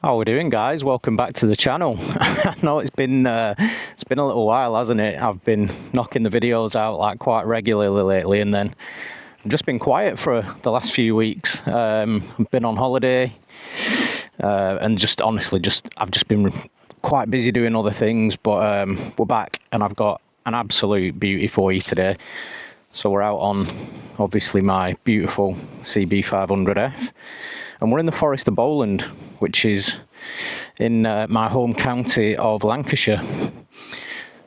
How we doing, guys? Welcome back to the channel. I know it's been a little while, hasn't it? I've been knocking the videos out like quite regularly lately, and then I've just been quiet for the last few weeks. I've been on holiday, and I've just been quite busy doing other things. But we're back, and I've got an absolute beauty for you today. So we're out on obviously my beautiful CB500F, and we're in the Forest of Bowland, which is in my home county of Lancashire.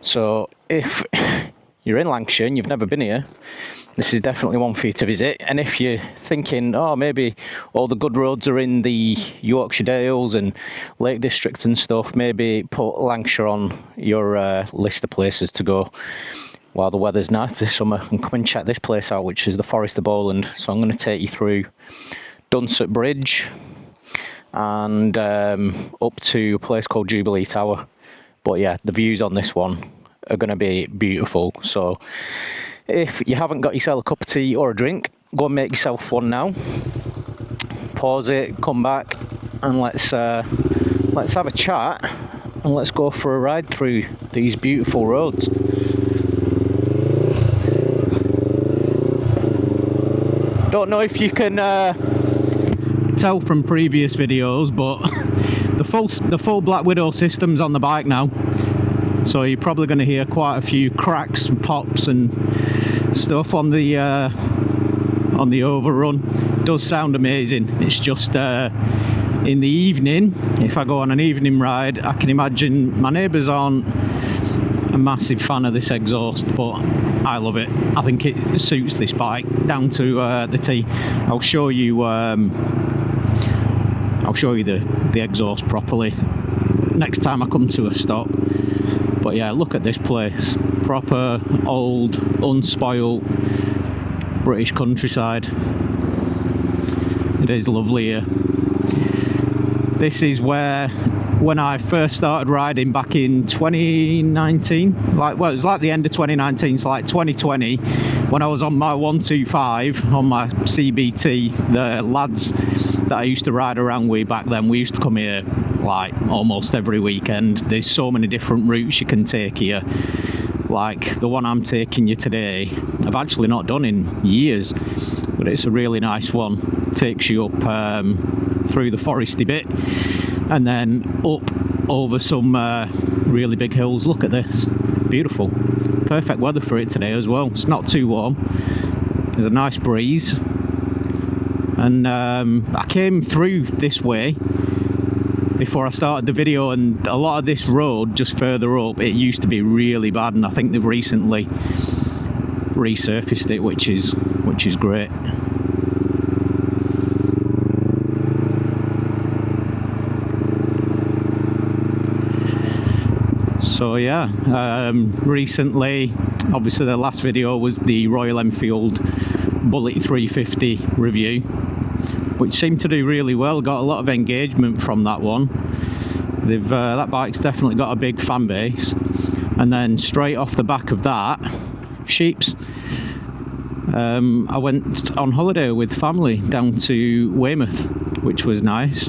So if you're in Lancashire and you've never been here, this is definitely one for you to visit. And if you're thinking, oh, maybe all the good roads are in the Yorkshire Dales and Lake District and stuff, maybe put Lancashire on your list of places to go while the weather's nice this summer, and come and check this place out, which is the Forest of Bowland. So I'm going to take you through Dunsett Bridge and up to a place called Jubilee Tower. But yeah, the views on this one are going to be beautiful. So if you haven't got yourself a cup of tea or a drink, go and make yourself one now. Pause it, come back, and let's have a chat, and let's go for a ride through these beautiful roads. Don't know if you can tell from previous videos, but the full Black Widow system's on the bike now, so you're probably going to hear quite a few cracks and pops and stuff on the overrun. It does sound amazing. It's just in the evening, if I go on an evening ride, I can imagine my neighbours aren't a massive fan of this exhaust, but I love it. I think it suits this bike down to the T. I'll show you the exhaust properly next time I come to a stop. But yeah, look at this place. Proper old, unspoilt British countryside. It is lovely here. This is where, when I first started riding back in 2019, it was like the end of 2019, so like 2020, when I was on my 125 on my CBT, the lads that I used to ride around with back then, we used to come here like almost every weekend. There's so many different routes you can take here. Like the one I'm taking you today, I've actually not done in years, but it's a really nice one. Takes you up through the foresty bit, and then up over some really big hills. Look at this, beautiful. Perfect weather for it today as well. It's not too warm, there's a nice breeze, and I came through this way before I started the video, and a lot of this road just further up, it used to be really bad, and I think they've recently resurfaced it, which is great. So yeah, recently, obviously the last video was the Royal Enfield Bullet 350 review, which seemed to do really well. Got a lot of engagement from that one. That bike's definitely got a big fan base. And then straight off the back of that, Sheeps, I went on holiday with family down to Weymouth, which was nice.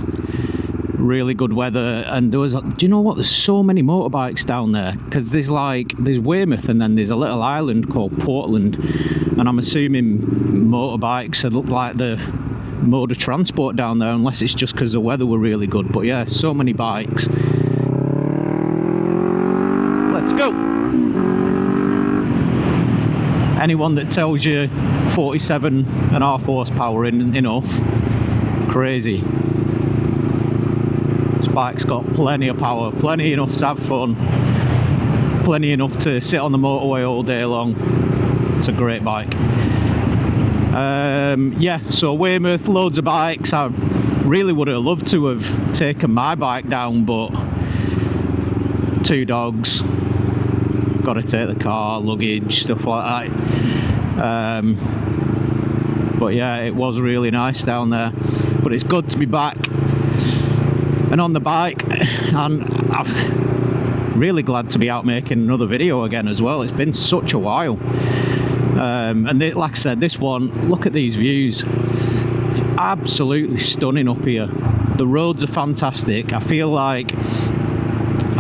Really good weather, and do you know what, there's so many motorbikes down there, because there's Weymouth, and then there's a little island called Portland, and I'm assuming motorbikes look like the mode of transport down there, unless it's just because the weather were really good. But yeah, so many bikes. Let's go. Anyone that tells you 47.5 horsepower isn't enough, crazy. Bike's got plenty of power, plenty enough to have fun, plenty enough to sit on the motorway all day long. It's a great bike. Yeah, so Weymouth, loads of bikes. I really would have loved to have taken my bike down, but 2 dogs, got to take the car, luggage, stuff like that. But yeah, it was really nice down there, but it's good to be back and on the bike, and I'm really glad to be out making another video again as well. It's been such a while. And like I said, this one, look at these views. absolutely stunning up here. The roads are fantastic. I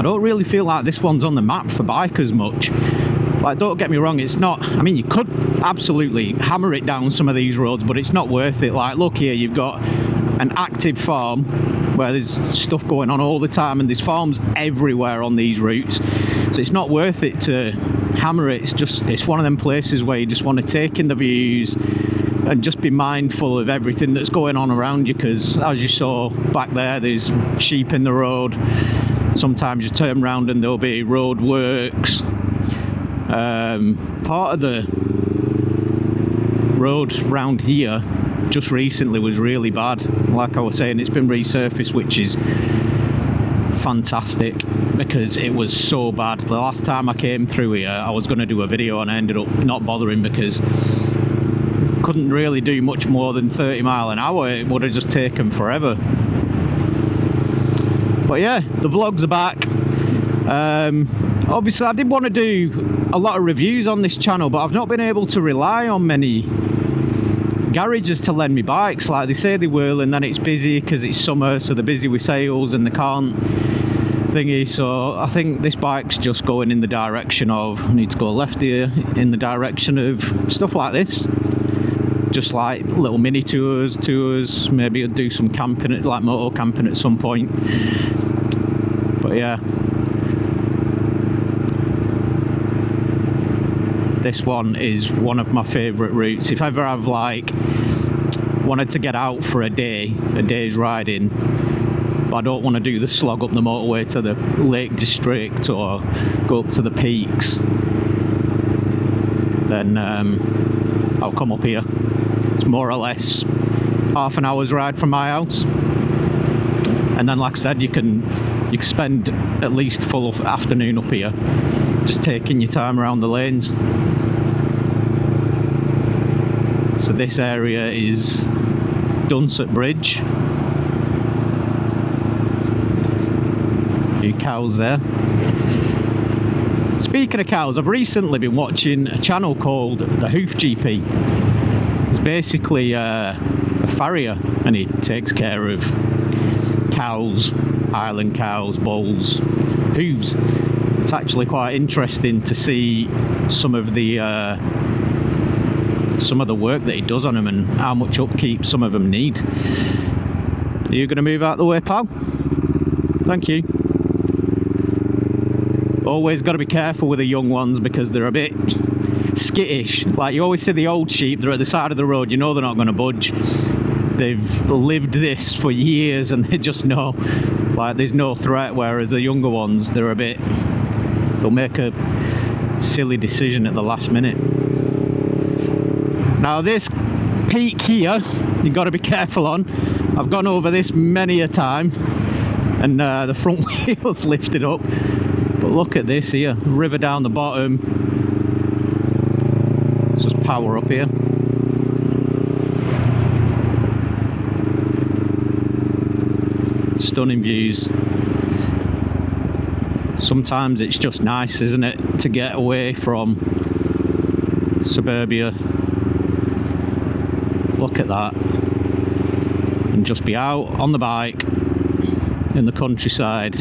don't really feel like this one's on the map for bikers much. Like, don't get me wrong, it's not, I mean, you could absolutely hammer it down some of these roads, but it's not worth it. Like, look here, you've got an active farm where there's stuff going on all the time, and there's farms everywhere on these routes, so it's not worth it to hammer it. It's one of them places where you just want to take in the views and just be mindful of everything that's going on around you, because as you saw back there, there's sheep in the road. Sometimes you turn around and there'll be road works. Part of the road round here just recently was really bad. Like I was saying, it's been resurfaced, which is fantastic, because it was so bad. The last time I came through here, I was going to do a video and I ended up not bothering because couldn't really do much more than 30 mile an hour. It would have just taken forever. But yeah, the vlogs are back. Obviously I did want to do a lot of reviews on this channel, but I've not been able to rely on many garages to lend me bikes. Like they say they will, and then it's busy because it's summer, so they're busy with sales and they can't thingy. So I think this bike's just going in the direction of, I need to go left here, in the direction of stuff like this. Just like little mini tours, maybe I'll do some camping, like motor camping at some point. But yeah, this one is one of my favourite routes. If ever I've like wanted to get out for a day's riding, but I don't want to do the slog up the motorway to the Lake District or go up to the peaks, then I'll come up here. It's more or less half an hour's ride from my house, and then like I said, you can spend at least full afternoon up here just taking your time around the lanes. So this area is Dunsett Bridge. A few cows there. Speaking of cows, I've recently been watching a channel called The Hoof GP. It's basically a farrier, and he takes care of cows, Highland cows, bulls, hooves. It's actually quite interesting to see some of the work that he does on them and how much upkeep some of them need. Are you going to move out of the way, pal? Thank you. Always got to be careful with the young ones because they're a bit skittish. Like you always see the old sheep, they're at the side of the road, you know they're not going to budge. They've lived this for years and they just know like there's no threat, whereas the younger ones, they'll make a silly decision at the last minute. Now this peak here, you've got to be careful on. I've gone over this many a time and the front wheel's lifted up. But look at this here, river down the bottom. Let's just power up here. Stunning views. Sometimes it's just nice, isn't it, to get away from suburbia. Look at that. And just be out on the bike in the countryside,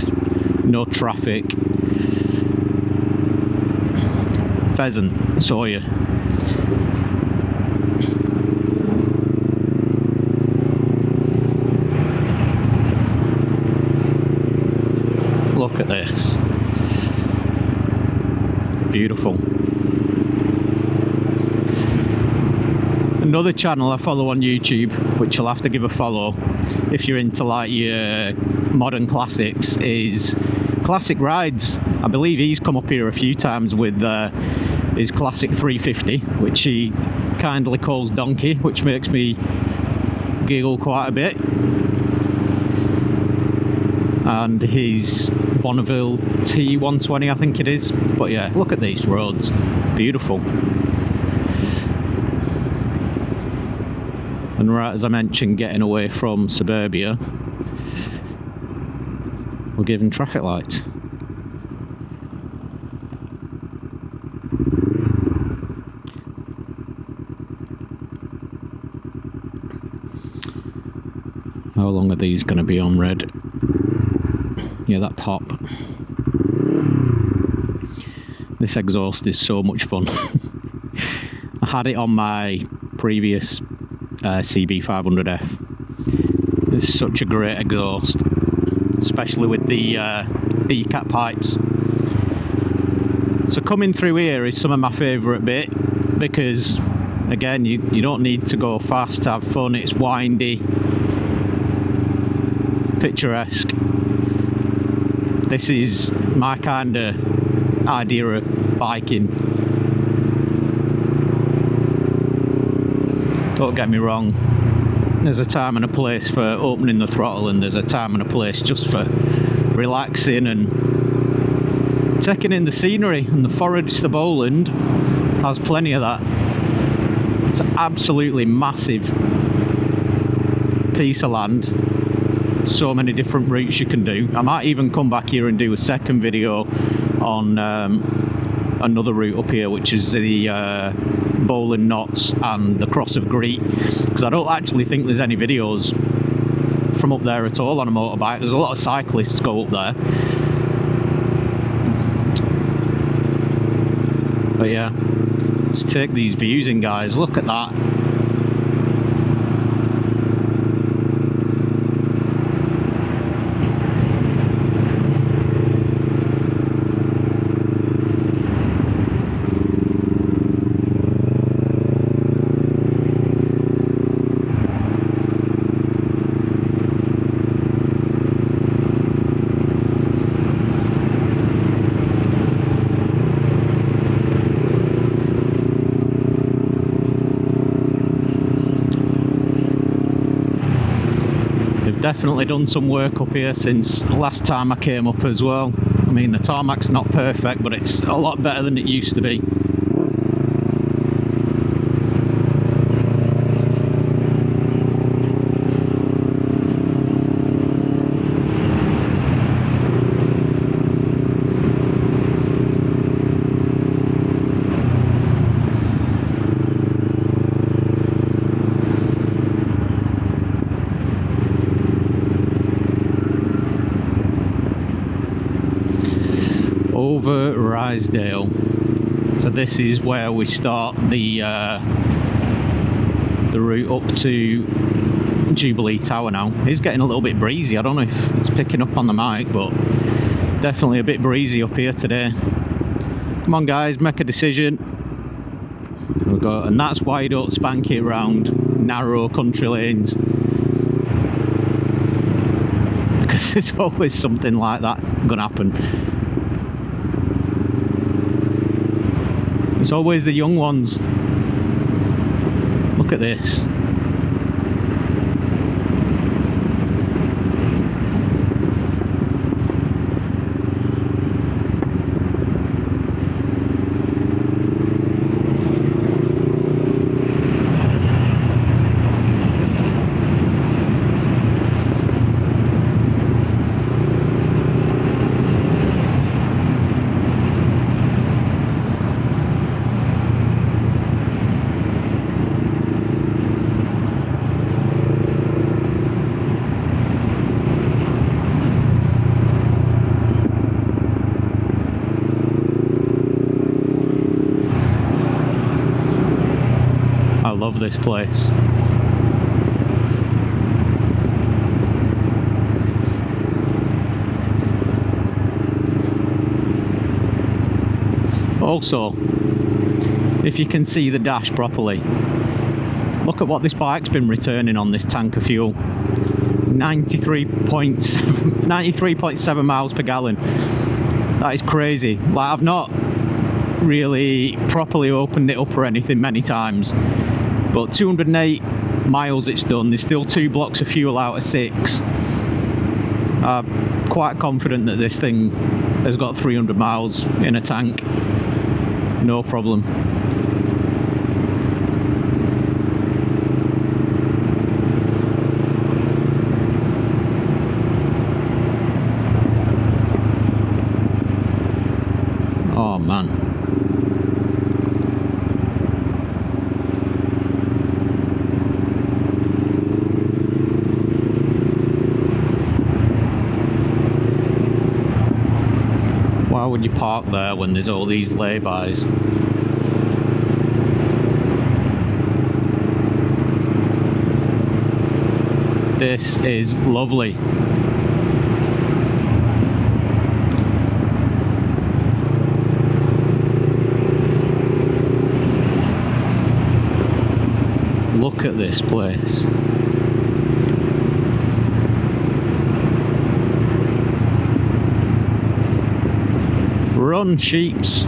no traffic. Pheasant, saw you. Look at this. Beautiful. Another channel I follow on YouTube, which you'll have to give a follow if you're into like your modern classics, is Classic Rides. I believe he's come up here a few times with his Classic 350, which he kindly calls Donkey, which makes me giggle quite a bit. And his Bonneville T120, I think it is. But yeah, look at these roads, beautiful. And right as I mentioned, getting away from suburbia, we're given traffic lights. these going to be on red? Yeah, that pop. This exhaust is so much fun. I had it on my previous CB500F. It's such a great exhaust, especially with the ECAT pipes. So coming through here is some of my favourite bit, because again, you don't need to go fast to have fun. It's windy, picturesque. This is my kind of idea of biking. Don't get me wrong, there's a time and a place for opening the throttle, and there's a time and a place just for relaxing and taking in the scenery, and the forest of Bowland has plenty of that. It's an absolutely massive piece of land. So many different routes you can do. I might even come back here and do a second video on another route up here, which is the Bowland Knots and the Cross of Greet, because I don't actually think there's any videos from up there at all on a motorbike. There's a lot of cyclists go up there, but yeah, let's take these views in, guys. Look at that. Definitely done some work up here since last time I came up as well. I mean, the tarmac's not perfect, but it's a lot better than it used to be. Over Rysdale. So this is where we start the route up to Jubilee Tower now. It's getting a little bit breezy. I don't know if it's picking up on the mic, but definitely a bit breezy up here today. Come on guys, make a decision. We'll go, and that's why you don't spank it around narrow country lanes, because there's always something like that gonna happen. It's always the young ones. Look at this. I love this place. Also, if you can see the dash properly, look at what this bike's been returning on this tank of fuel. 93.7 miles per gallon. That is crazy. Like, I've not really properly opened it up or anything many times, but 208 miles it's done. There's still 2 blocks of fuel out of 6. I'm quite confident that this thing has got 300 miles in a tank, no problem. Oh man. would you park there when there's all these laybys? This is lovely. Look at this place. Run, sheeps.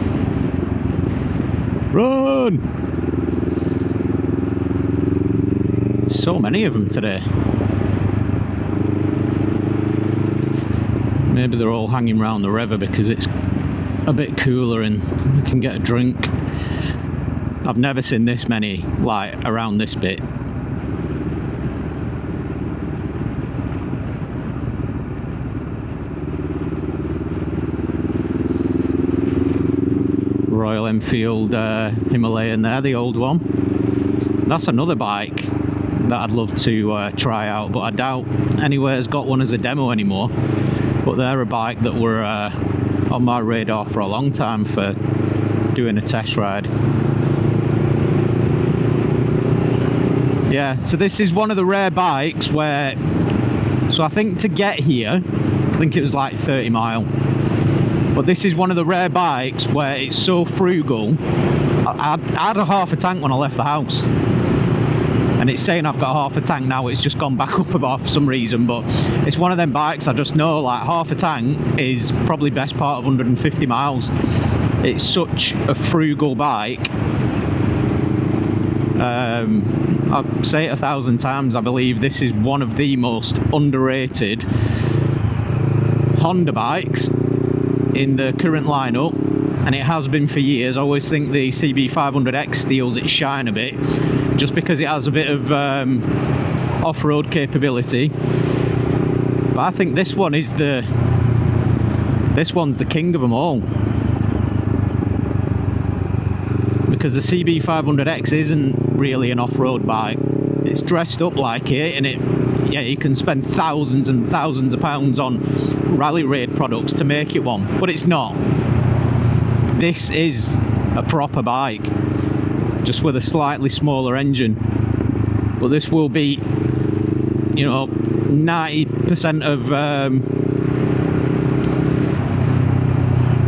Run! So many of them today. Maybe they're all hanging around the river because it's a bit cooler and you can get a drink. I've never seen this many, like, around this bit. Royal Enfield Himalayan there, the old one. That's another bike that I'd love to try out, but I doubt anywhere's got one as a demo anymore. But they're a bike that were on my radar for a long time for doing a test ride. Yeah, so this is one of the rare bikes where, so I think to get here, I think it was like 30 mile. But this is one of the rare bikes where it's so frugal. I had a half a tank when I left the house. And it's saying I've got half a tank now, it's just gone back up about for some reason, but it's one of them bikes I just know, like, half a tank is probably best part of 150 miles. It's such a frugal bike. I'll say it 1,000 times, I believe this is one of the most underrated Honda bikes in the current lineup, and it has been for years. I always think the CB500X steals its shine a bit, just because it has a bit of off-road capability. But I think this one is this one's the king of them all, because the CB500X isn't really an off-road bike. It's dressed up like it, and yeah, you can spend thousands and thousands of pounds on rally raid products to make it one, but it's not. This is a proper bike, just with a slightly smaller engine. But this will be, you know, 90% of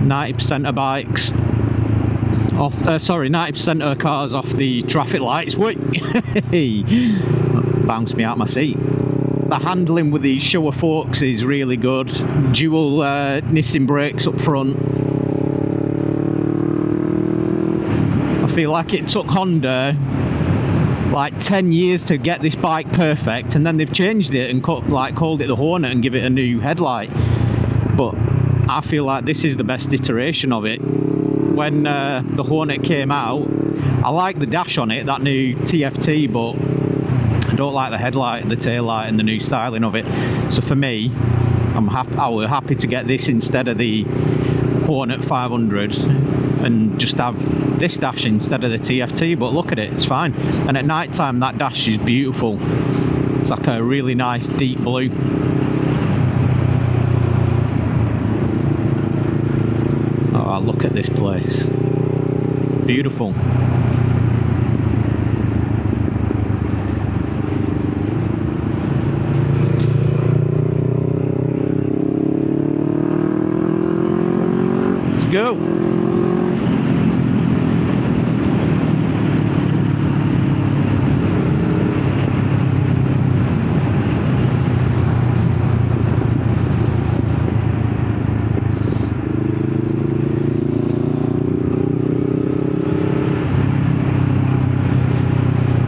90% of bikes off. 90% of cars off the traffic lights. Wait, bounced me out my seat. The handling with these Showa forks is really good. Dual Nissin brakes up front. I feel like it took Honda like 10 years to get this bike perfect, and then they've changed it and called it the Hornet and give it a new headlight. But I feel like this is the best iteration of it. When the Hornet came out, I like the dash on it, that new TFT, but I don't like the headlight, the tail light, and the new styling of it. So for me, I was happy to get this instead of the Hornet 500 and just have this dash instead of the TFT. But look at it, it's fine. And at night time, that dash is beautiful. It's like a really nice deep blue. Oh, look at this place. Beautiful. Let's go.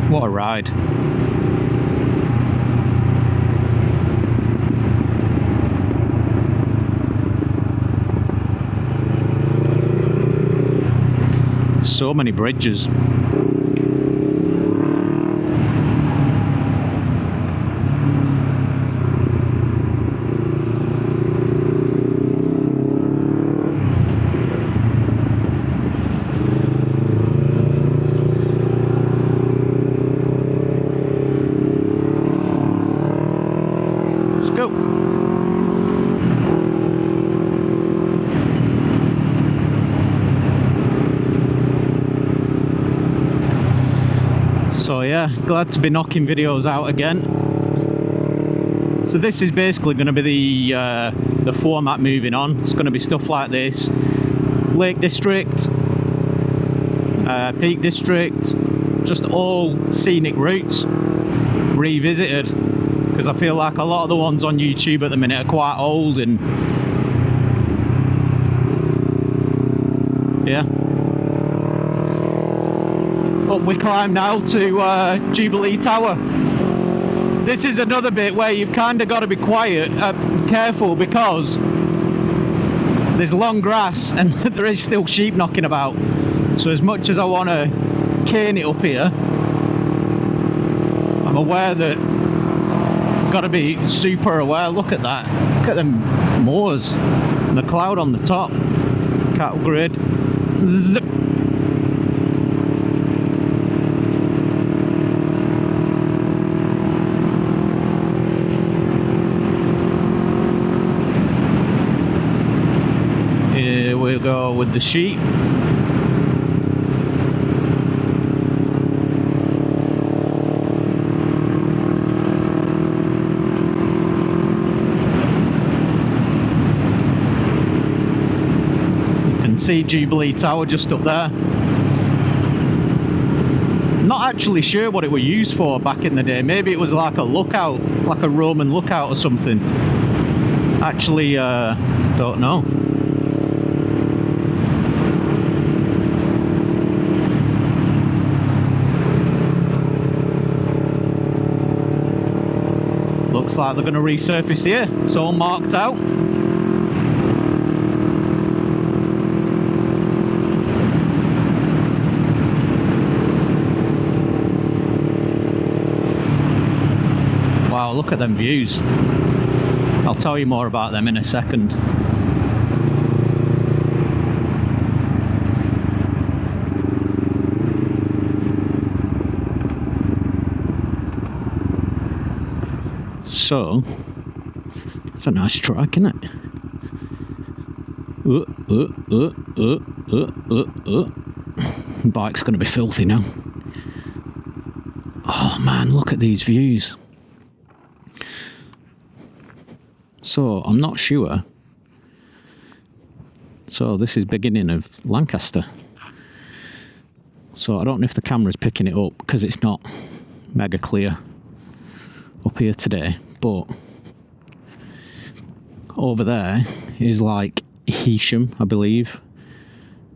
What a ride. So many bridges. yeah, glad to be knocking videos out again. So this is basically going to be the format moving on. It's going to be stuff like this: Lake District, Peak District, just all scenic routes revisited, because I feel like a lot of the ones on YouTube at the minute are quite old, and yeah. Up we climb now to Jubilee Tower. This is another bit where you've kind of got to be quiet, careful, because there's long grass and there is still sheep knocking about. So as much as I want to cane it up here, I'm aware that I've got to be super aware. Look at that. Look at them moors and the cloud on the top. Cattle grid. Zip. Here we go with the sheep. See Jubilee Tower just up there. Not actually sure what it was used for back in the day. Maybe it was like a lookout, like a Roman lookout or something. Actually, don't know. Looks like they're going to resurface here. It's all marked out. Wow, look at them views. I'll tell you more about them in a second. So, it's a nice track, isn't it? Bike's going to be filthy now. Oh man, look at these views. So, I'm not sure. So, this is beginning of Lancaster. So, I don't know if the camera's picking it up, because it's not mega clear up here today. But, over there is like Heysham, I believe.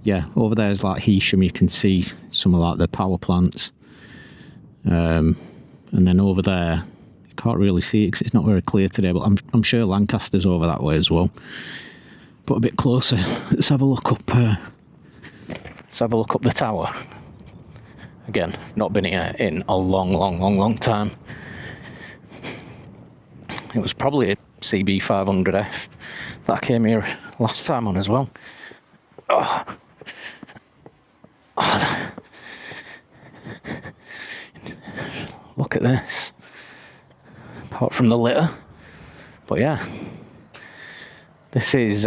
Yeah, over there is like Heysham. You can see some of like the power plants. And then over there, can't really see it because it's not very clear today, but I'm sure Lancaster's over that way as well. But a bit closer, let's have a look up. Let's have a look up the tower. Again, not been here in a long time. It was probably a CB 500F that came here last time on as well. Oh. Oh. Look at this. Apart from the litter, but yeah, this is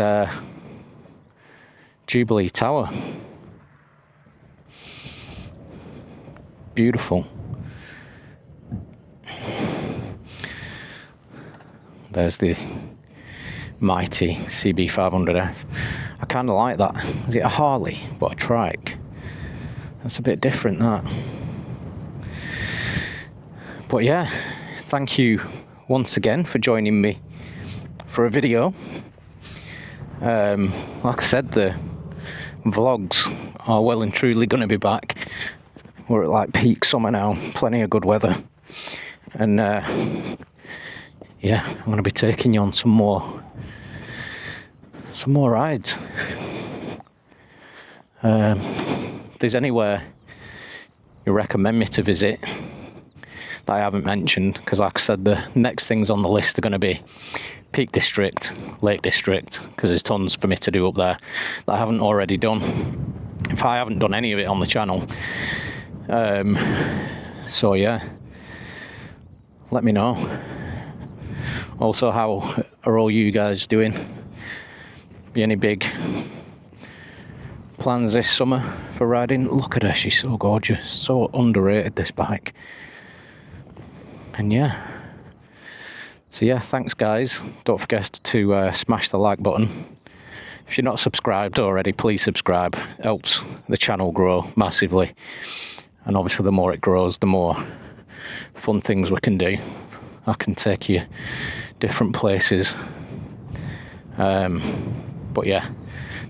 Jubilee Tower. Beautiful. There's the mighty CB 500F. I kind of like that. Is it a Harley but a trike? That's a bit different, that. But yeah, thank you once again for joining me for a video. Like I said, the vlogs are well and truly going to be back. We're at like peak summer now, plenty of good weather, and yeah, I'm going to be taking you on some more rides. If there's anywhere you recommend me to visit that I haven't mentioned, because like I said, the next things on the list are going to be Peak District, Lake District, because there's tons for me to do up there that I haven't already done. If I haven't done any of it on the channel. So yeah, let me know. Also, how are all you guys doing? Be any big plans this summer for riding? Look at her, she's so gorgeous, so underrated, this bike. And yeah, so yeah, thanks guys. Don't forget to smash the like button. If you're not subscribed already, please subscribe. It helps the channel grow massively, and obviously the more it grows, the more fun things we can do. I can take you different places, but yeah,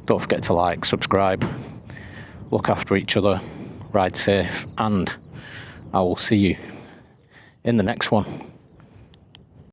don't forget to like, subscribe, look after each other, ride safe, and I will see you in the next one.